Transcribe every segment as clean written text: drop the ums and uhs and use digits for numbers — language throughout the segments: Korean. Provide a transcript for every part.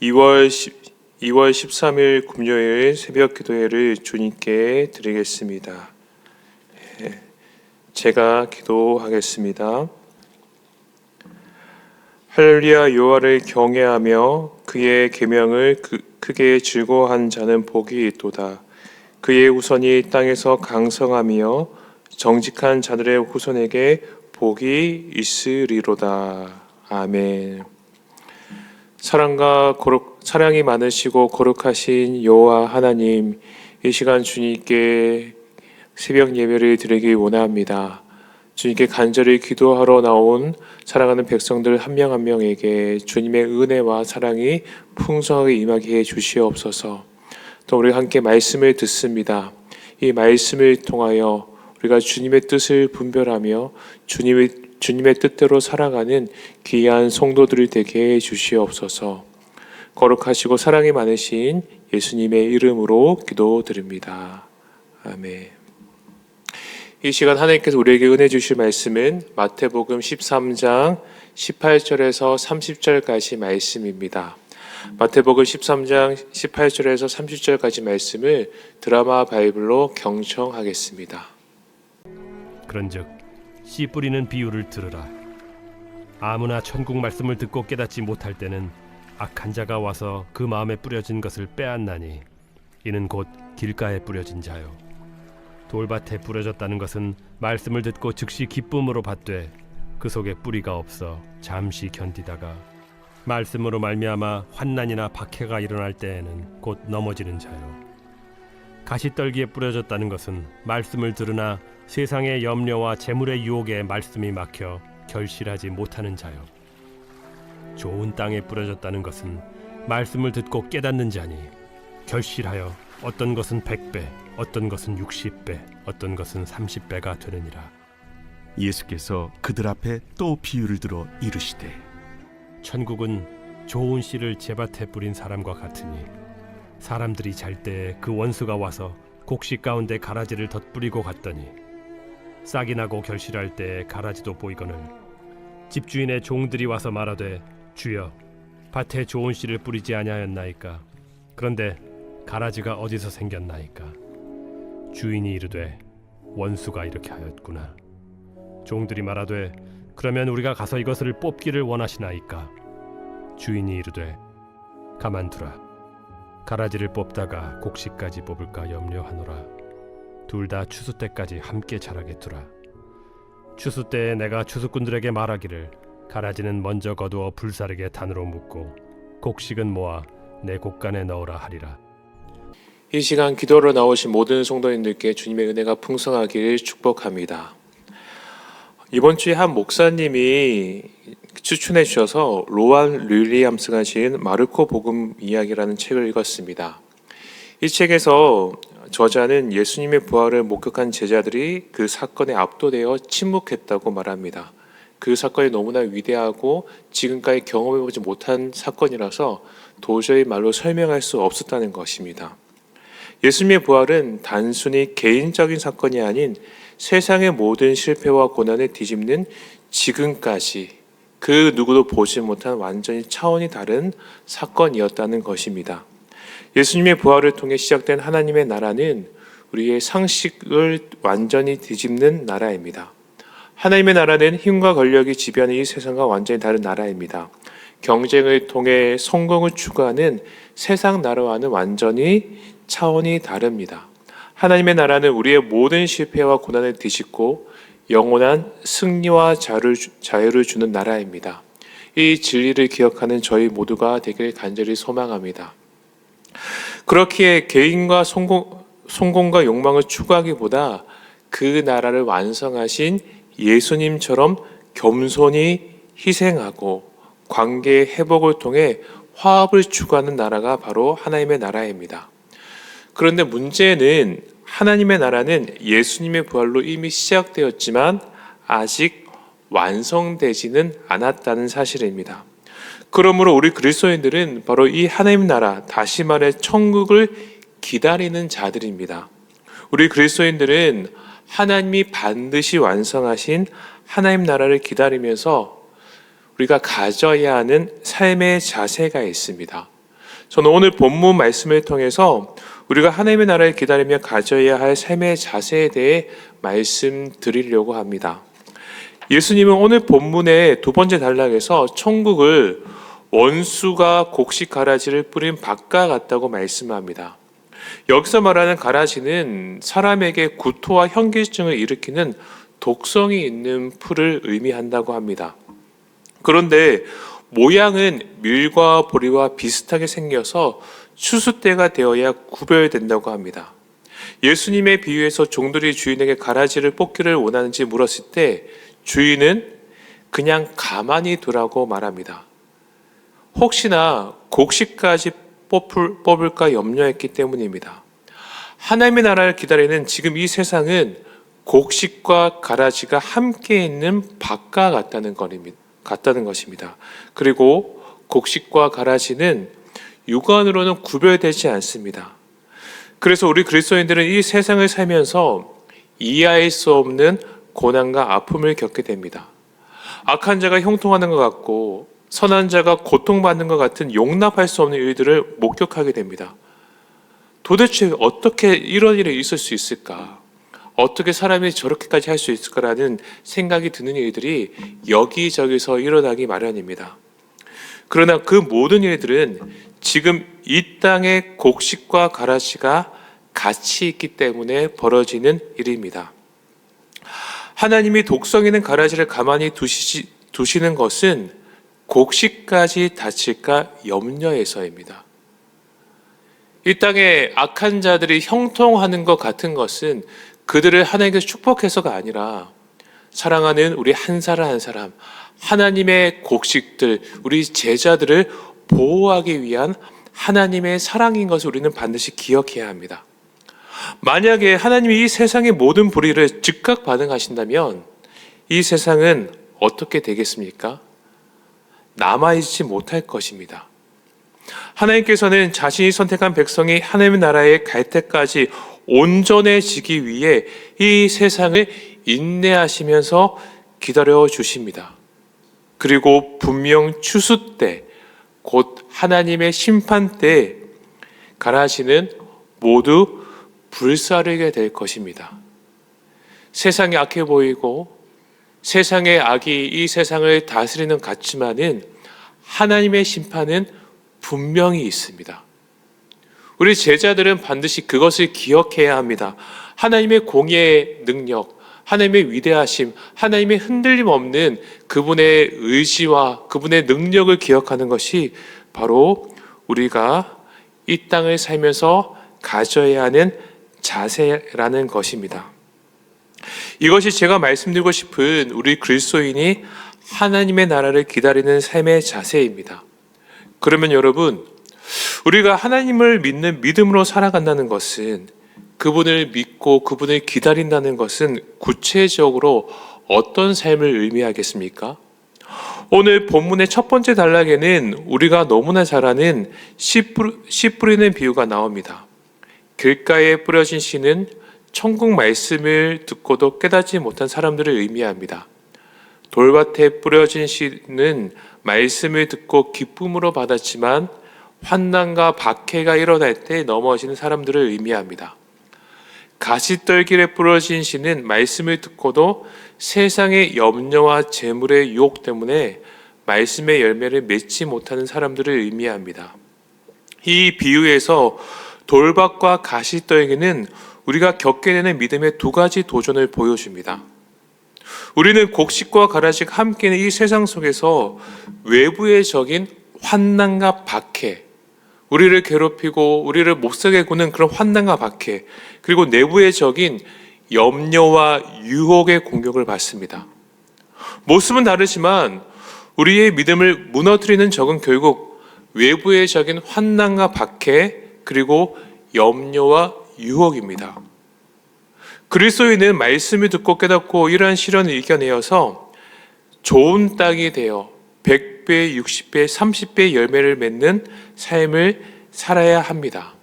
2월 13일 금요일 새벽 기도회를 주님께 드리겠습니다. 제가 기도하겠습니다. 할렐루야. 여호와를 경외하며 그의 계명을 크게 즐거워한 자는 복이 있도다. 그의 후손이 땅에서 강성하며 정직한 자들의 후손에게 복이 있으리로다. 아멘. 사랑이 많으시고 거룩하신 여호와 하나님, 이 시간 주님께 새벽 예배를 드리기 원합니다. 주님께 간절히 기도하러 나온 사랑하는 백성들 한 명 한 명에게 주님의 은혜와 사랑이 풍성하게 임하게 해 주시옵소서. 또 우리가 함께 말씀을 듣습니다. 이 말씀을 통하여 우리가 주님의 뜻을 분별하며 주님의 뜻대로 살아가는 귀한 성도들이 되게 해 주시옵소서. 거룩하시고 사랑이 많으신 예수님의 이름으로 기도드립니다. 아멘. 이 시간 하나님께서 우리에게 은혜 주실 말씀은 마태복음 13장 18절에서 30절까지 말씀입니다. 마태복음 13장 18절에서 30절까지 말씀을 드라마 바이블로 경청하겠습니다. 그런즉 씨 뿌리는 비유를 들으라. 아무나 천국 말씀을 듣고 깨닫지 못할 때는 악한 자가 와서 그 마음에 뿌려진 것을 빼앗나니 이는 곧 길가에 뿌려진 자요. 돌밭에 뿌려졌다는 것은 말씀을 듣고 즉시 기쁨으로 받되 그 속에 뿌리가 없어 잠시 견디다가 말씀으로 말미암아 환난이나 박해가 일어날 때에는 곧 넘어지는 자요. 가시떨기에 뿌려졌다는 것은 말씀을 들으나 세상의 염려와 재물의 유혹에 말씀이 막혀 결실하지 못하는 자요. 좋은 땅에 뿌려졌다는 것은 말씀을 듣고 깨닫는 자니 결실하여 어떤 것은 100배, 어떤 것은 60배, 어떤 것은 30배가 되느니라. 예수께서 그들 앞에 또 비유를 들어 이르시되 천국은 좋은 씨를 제밭에 뿌린 사람과 같으니 사람들이 잘 때에 그 원수가 와서 곡식 가운데 가라지를 덧뿌리고 갔더니 싹이 나고 결실할 때에 가라지도 보이거늘 집주인의 종들이 와서 말하되 주여 밭에 좋은 씨를 뿌리지 아니하였나이까? 그런데 가라지가 어디서 생겼나이까? 주인이 이르되 원수가 이렇게 하였구나. 종들이 말하되 그러면 우리가 가서 이것을 뽑기를 원하시나이까? 주인이 이르되 가만두라. 가라지를 뽑다가 곡식까지 뽑을까 염려하노라. 둘 다 추수 때까지 함께 자라게 두라. 추수 때에 내가 추수꾼들에게 말하기를 가라지는 먼저 거두어 불사르게 단으로 묶고 곡식은 모아 내 곡간에 넣으라 하리라. 이 시간 기도로 나오신 모든 성도님들께 주님의 은혜가 풍성하기를 축복합니다. 이번 주에 한 목사님이 추천해 주셔서 로안 윌리엄스가 지은 마르코 복음 이야기라는 책을 읽었습니다. 이 책에서 저자는 예수님의 부활을 목격한 제자들이 그 사건에 압도되어 침묵했다고 말합니다. 그 사건이 너무나 위대하고 지금까지 경험해보지 못한 사건이라서 도저히 말로 설명할 수 없었다는 것입니다. 예수님의 부활은 단순히 개인적인 사건이 아닌 세상의 모든 실패와 고난을 뒤집는 지금까지 그 누구도 보지 못한 완전히 차원이 다른 사건이었다는 것입니다. 예수님의 부활을 통해 시작된 하나님의 나라는 우리의 상식을 완전히 뒤집는 나라입니다. 하나님의 나라는 힘과 권력이 지배하는 이 세상과 완전히 다른 나라입니다. 경쟁을 통해 성공을 추구하는 세상 나라와는 완전히 차원이 다릅니다. 하나님의 나라는 우리의 모든 실패와 고난을 뒤집고 영원한 승리와 자유를 주는 나라입니다. 이 진리를 기억하는 저희 모두가 되길 간절히 소망합니다. 그렇기에 개인과 성공과 욕망을 추구하기보다 그 나라를 완성하신 예수님처럼 겸손히 희생하고 관계의 회복을 통해 화합을 추구하는 나라가 바로 하나님의 나라입니다. 그런데 문제는 하나님의 나라는 예수님의 부활로 이미 시작되었지만 아직 완성되지는 않았다는 사실입니다. 그러므로 우리 그리스도인들은 바로 이 하나님 나라, 다시 말해 천국을 기다리는 자들입니다. 우리 그리스도인들은 하나님이 반드시 완성하신 하나님 나라를 기다리면서 우리가 가져야 하는 삶의 자세가 있습니다. 저는 오늘 본문 말씀을 통해서 우리가 하나님의 나라를 기다리며 가져야 할 삶의 자세에 대해 말씀드리려고 합니다. 예수님은 오늘 본문의 두 번째 단락에서 천국을 원수가 곡식 가라지를 뿌린 밭과 같다고 말씀합니다. 여기서 말하는 가라지는 사람에게 구토와 현기증을 일으키는 독성이 있는 풀을 의미한다고 합니다. 그런데 모양은 밀과 보리와 비슷하게 생겨서 추수 때가 되어야 구별된다고 합니다. 예수님의 비유에서 종들이 주인에게 가라지를 뽑기를 원하는지 물었을 때 주인은 그냥 가만히 두라고 말합니다. 혹시나 곡식까지 뽑을까 염려했기 때문입니다. 하나님의 나라를 기다리는 지금 이 세상은 곡식과 가라지가 함께 있는 밭과 같다는 것입니다. 그리고 곡식과 가라지는 육안으로는 구별되지 않습니다. 그래서 우리 그리스도인들은 이 세상을 살면서 이해할 수 없는 고난과 아픔을 겪게 됩니다. 악한 자가 형통하는 것 같고 선한 자가 고통받는 것 같은 용납할 수 없는 일들을 목격하게 됩니다. 도대체 어떻게 이런 일이 있을 수 있을까? 어떻게 사람이 저렇게까지 할 수 있을까라는 생각이 드는 일들이 여기저기서 일어나기 마련입니다. 그러나 그 모든 일들은 지금 이 땅의 곡식과 가라지가 같이 있기 때문에 벌어지는 일입니다. 하나님이 독성 있는 가라지를 가만히 두시는 것은 곡식까지 다칠까 염려해서입니다. 이 땅에 악한 자들이 형통하는 것 같은 것은 그들을 하나님께서 축복해서가 아니라 사랑하는 우리 한 사람 한 사람, 하나님의 곡식들, 우리 제자들을 보호하기 위한 하나님의 사랑인 것을 우리는 반드시 기억해야 합니다. 만약에 하나님이 이 세상의 모든 불의를 즉각 반응하신다면 이 세상은 어떻게 되겠습니까? 남아있지 못할 것입니다. 하나님께서는 자신이 선택한 백성이 하나님의 나라에 갈 때까지 온전해지기 위해 이 세상을 인내하시면서 기다려 주십니다. 그리고 분명 추수 때, 곧 하나님의 심판 때 가라지는 모두 불사르게 될 것입니다. 세상이 악해 보이고 세상의 악이 이 세상을 다스리는 것 같지만은 하나님의 심판은 분명히 있습니다. 우리 제자들은 반드시 그것을 기억해야 합니다. 하나님의 공의의 능력, 하나님의 위대하심, 하나님의 흔들림 없는 그분의 의지와 그분의 능력을 기억하는 것이 바로 우리가 이 땅을 살면서 가져야 하는 자세라는 것입니다. 이것이 제가 말씀드리고 싶은 우리 그리스도인이 하나님의 나라를 기다리는 삶의 자세입니다. 그러면 여러분, 우리가 하나님을 믿는 믿음으로 살아간다는 것은, 그분을 믿고 그분을 기다린다는 것은 구체적으로 어떤 삶을 의미하겠습니까? 오늘 본문의 첫 번째 단락에는 우리가 너무나 잘 아는 씨 뿌리는 비유가 나옵니다. 길가에 뿌려진 씨는 천국 말씀을 듣고도 깨닫지 못한 사람들을 의미합니다. 돌밭에 뿌려진 씨는 말씀을 듣고 기쁨으로 받았지만 환난과 박해가 일어날 때 넘어지는 사람들을 의미합니다. 가시떨길에 뿌려진 씨는 말씀을 듣고도 세상의 염려와 재물의 유혹 때문에 말씀의 열매를 맺지 못하는 사람들을 의미합니다. 이 비유에서 돌밭과 가시떨기는 우리가 겪게 되는 믿음의 두 가지 도전을 보여줍니다. 우리는 곡식과 가라지가 함께 있는 이 세상 속에서 외부의 적인 환난과 박해, 우리를 괴롭히고 우리를 못살게 구는 그런 환난과 박해, 그리고 내부의 적인 염려와 유혹의 공격을 받습니다. 모습은 다르지만 우리의 믿음을 무너뜨리는 적은 결국 외부의 적인 환난과 박해, 그리고 염려와 유혹입니다. 그리스도인은 말씀을 듣고 깨닫고 이러한 시련을 이겨내어서 좋은 땅이 되어 100배, 60배, 30배의 열매를 맺는 삶을 살아야 합니다.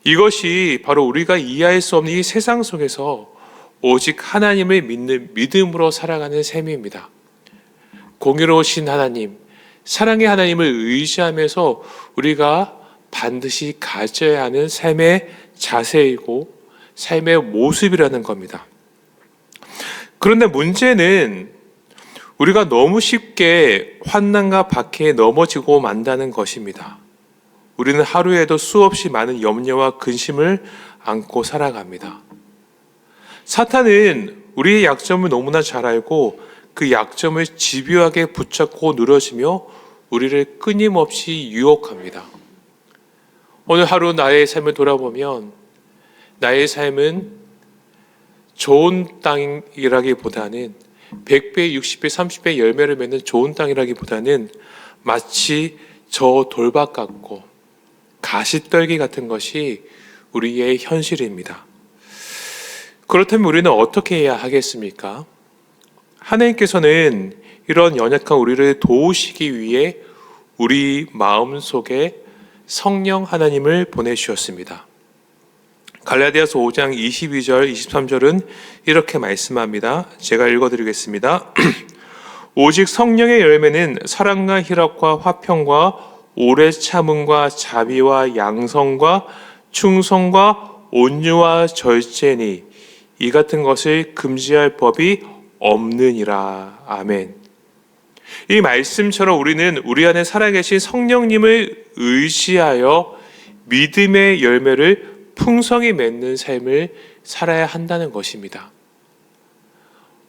이것이 바로 우리가 이해할 수 없는 이 세상 속에서 오직 하나님을 믿는 믿음으로 살아가는 삶입니다. 공의로우신 하나님, 사랑의 하나님을 의지하면서 우리가 반드시 가져야 하는 삶의 자세이고 삶의 모습이라는 겁니다. 그런데 문제는 우리가 너무 쉽게 환난과 박해에 넘어지고 만다는 것입니다. 우리는 하루에도 수없이 많은 염려와 근심을 안고 살아갑니다. 사탄은 우리의 약점을 너무나 잘 알고 그 약점을 집요하게 붙잡고 늘어지며 우리를 끊임없이 유혹합니다. 오늘 하루 나의 삶을 돌아보면 나의 삶은 좋은 땅이라기보다는 100배, 60배, 30배 열매를 맺는 좋은 땅이라기보다는 마치 저 돌박 같고 가시떨기 같은 것이 우리의 현실입니다. 그렇다면 우리는 어떻게 해야 하겠습니까? 하나님께서는 이런 연약한 우리를 도우시기 위해 우리 마음속에 성령 하나님을 보내주셨습니다. 갈라디아서 5장 22절, 23절은 이렇게 말씀합니다. 제가 읽어드리겠습니다. 오직 성령의 열매는 사랑과 희락과 화평과 오래 참음과 자비와 양성과 충성과 온유와 절제니 이 같은 것을 금지할 법이 없느니라. 아멘. 이 말씀처럼 우리는 우리 안에 살아계신 성령님을 의지하여 믿음의 열매를 풍성히 맺는 삶을 살아야 한다는 것입니다.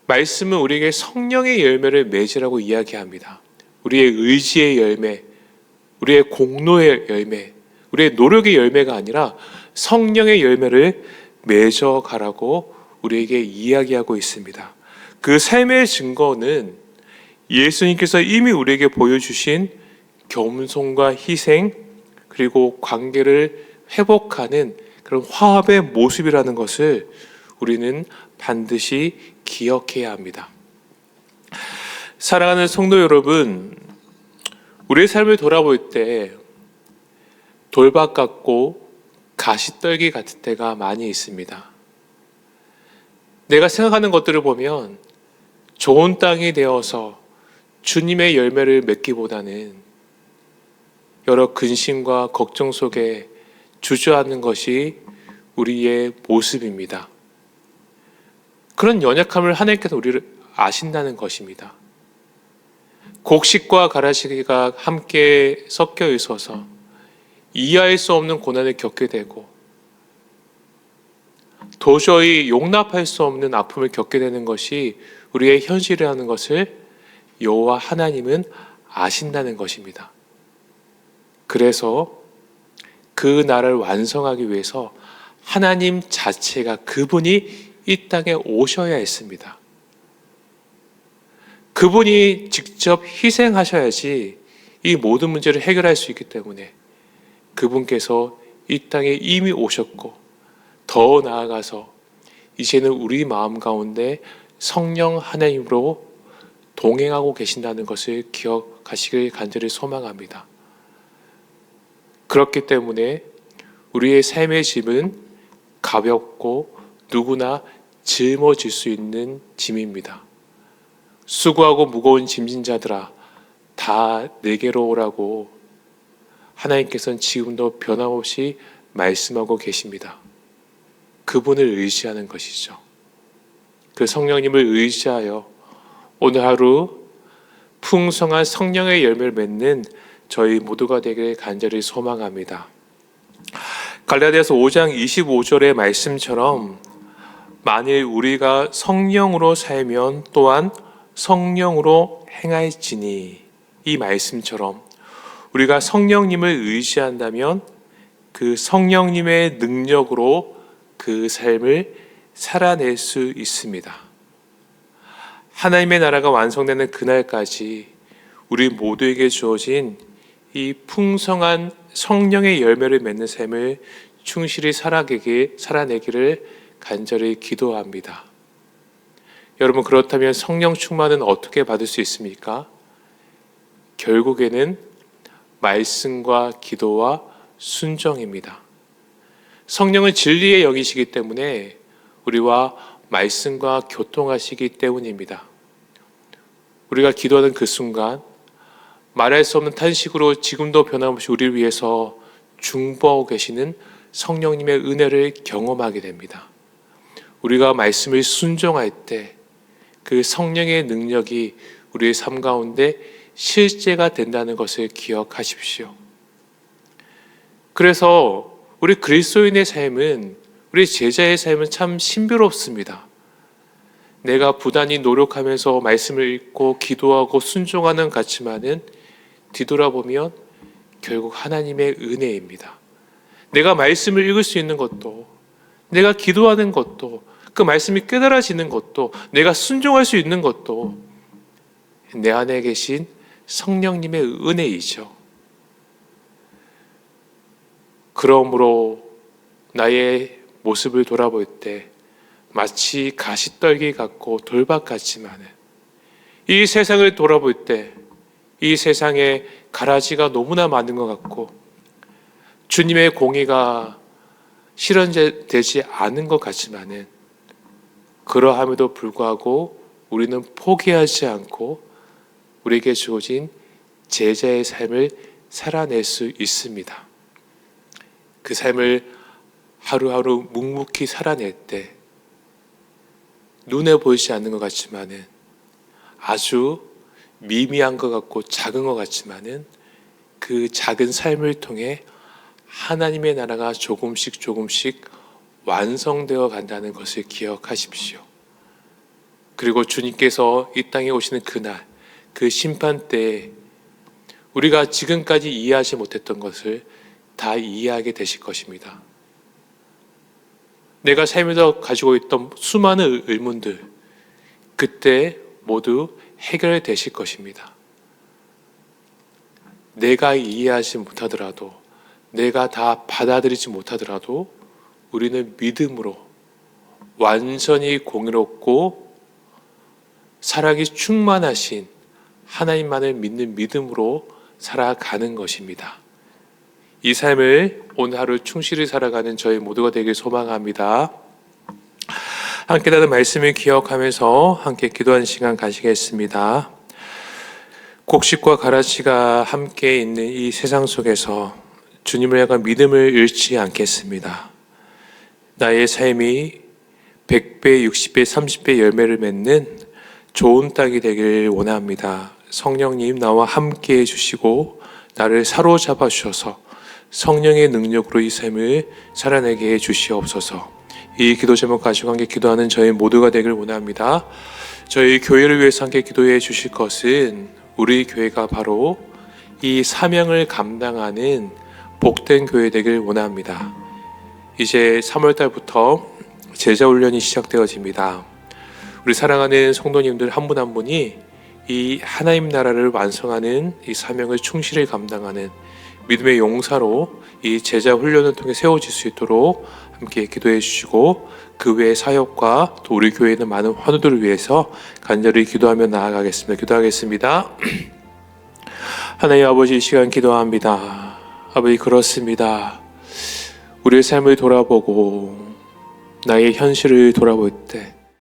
말씀은 우리에게 성령의 열매를 맺으라고 이야기합니다. 우리의 의지의 열매, 우리의 공로의 열매, 우리의 노력의 열매가 아니라 성령의 열매를 맺어가라고 우리에게 이야기하고 있습니다. 그 삶의 증거는 예수님께서 이미 우리에게 보여주신 겸손과 희생, 그리고 관계를 회복하는 그런 화합의 모습이라는 것을 우리는 반드시 기억해야 합니다. 사랑하는 성도 여러분, 우리의 삶을 돌아볼 때 돌박 같고 가시떨기 같은 때가 많이 있습니다. 내가 생각하는 것들을 보면 좋은 땅이 되어서 주님의 열매를 맺기보다는 여러 근심과 걱정 속에 주저하는 것이 우리의 모습입니다. 그런 연약함을 하나님께서 우리를 아신다는 것입니다. 곡식과 가라지가 함께 섞여 있어서 이해할 수 없는 고난을 겪게 되고 도저히 용납할 수 없는 아픔을 겪게 되는 것이 우리의 현실이라는 것을 여호와 하나님은 아신다는 것입니다. 그래서 그 나라를 완성하기 위해서 하나님 자체가 그분이 이 땅에 오셔야 했습니다. 그분이 직접 희생하셔야지 이 모든 문제를 해결할 수 있기 때문에 그분께서 이 땅에 이미 오셨고 더 나아가서 이제는 우리 마음 가운데 성령 하나님으로 동행하고 계신다는 것을 기억하시길 간절히 소망합니다. 그렇기 때문에 우리의 삶의 짐은 가볍고 누구나 짊어질 수 있는 짐입니다. 수고하고 무거운 짐진 자들아 다 내게로 오라고 하나님께서는 지금도 변함없이 말씀하고 계십니다. 그분을 의지하는 것이죠. 그 성령님을 의지하여 오늘 하루 풍성한 성령의 열매를 맺는 저희 모두가 되길 간절히 소망합니다. 갈라디아서 5장 25절의 말씀처럼 만일 우리가 성령으로 살면 또한 성령으로 행할지니 이 말씀처럼 우리가 성령님을 의지한다면 그 성령님의 능력으로 그 삶을 살아낼 수 있습니다. 하나님의 나라가 완성되는 그날까지 우리 모두에게 주어진 이 풍성한 성령의 열매를 맺는 삶을 충실히 살아내기를 간절히 기도합니다. 여러분, 그렇다면 성령 충만은 어떻게 받을 수 있습니까? 결국에는 말씀과 기도와 순종입니다. 성령은 진리에 여기시기 때문에 우리와 말씀과 교통하시기 때문입니다. 우리가 기도하는 그 순간 말할 수 없는 탄식으로 지금도 변함없이 우리를 위해서 중보하고 계시는 성령님의 은혜를 경험하게 됩니다. 우리가 말씀을 순종할 때 그 성령의 능력이 우리의 삶 가운데 실제가 된다는 것을 기억하십시오. 그래서 우리 그리스도인의 삶은, 우리 제자의 삶은 참 신비롭습니다. 내가 부단히 노력하면서 말씀을 읽고 기도하고 순종하는 것 같지만은 뒤돌아보면 결국 하나님의 은혜입니다. 내가 말씀을 읽을 수 있는 것도, 내가 기도하는 것도, 그 말씀이 깨달아지는 것도, 내가 순종할 수 있는 것도 내 안에 계신 성령님의 은혜이죠. 그러므로 나의 모습을 돌아볼 때 마치 가시떨기 같고 돌박 같지만은, 이 세상을 돌아볼 때 이 세상에 가라지가 너무나 많은 것 같고 주님의 공의가 실현되지 않은 것 같지만은, 그러함에도 불구하고 우리는 포기하지 않고 우리에게 주어진 제자의 삶을 살아낼 수 있습니다. 그 삶을 하루하루 묵묵히 살아낼 때 눈에 보이지 않는 것 같지만은, 아주 미미한 것 같고 작은 것 같지만은, 그 작은 삶을 통해 하나님의 나라가 조금씩 완성되어 간다는 것을 기억하십시오. 그리고 주님께서 이 땅에 오시는 그날, 그 심판 때에 우리가 지금까지 이해하지 못했던 것을 다 이해하게 되실 것입니다. 내가 살면서 가지고 있던 수많은 의문들, 그때 모두 해결되실 것입니다. 내가 이해하지 못하더라도, 내가 다 받아들이지 못하더라도 우리는 믿음으로 완전히 공의롭고 사랑이 충만하신 하나님만을 믿는 믿음으로 살아가는 것입니다. 이 삶을 오늘 하루 충실히 살아가는 저희 모두가 되길 소망합니다. 함께 나눈 말씀을 기억하면서 함께 기도하는 시간 가지겠습니다. 곡식과 가라지가 함께 있는 이 세상 속에서 주님을 향한 믿음을 잃지 않겠습니다. 나의 삶이 100배, 60배, 30배 열매를 맺는 좋은 땅이 되길 원합니다. 성령님 나와 함께 해주시고 나를 사로잡아 주셔서 성령의 능력으로 이 삶을 살아내게 해주시옵소서. 이 기도 제목 가지고 함께 기도하는 저희 모두가 되길 원합니다. 저희 교회를 위해서 함께 기도해 주실 것은, 우리 교회가 바로 이 사명을 감당하는 복된 교회 되길 원합니다. 이제 3월달부터 제자훈련이 시작되어집니다. 우리 사랑하는 성도님들 한 분 한 분이 이 하나님 나라를 완성하는 이 사명을 충실히 감당하는 믿음의 용사로 이 제자 훈련을 통해 세워질 수 있도록 함께 기도해 주시고, 그 외의 사역과 또 우리 교회에 있는 많은 환우들을 위해서 간절히 기도하며 나아가겠습니다. 기도하겠습니다. 하나님 아버지, 이 시간 기도합니다. 아버지, 그렇습니다. 우리의 삶을 돌아보고 나의 현실을 돌아볼 때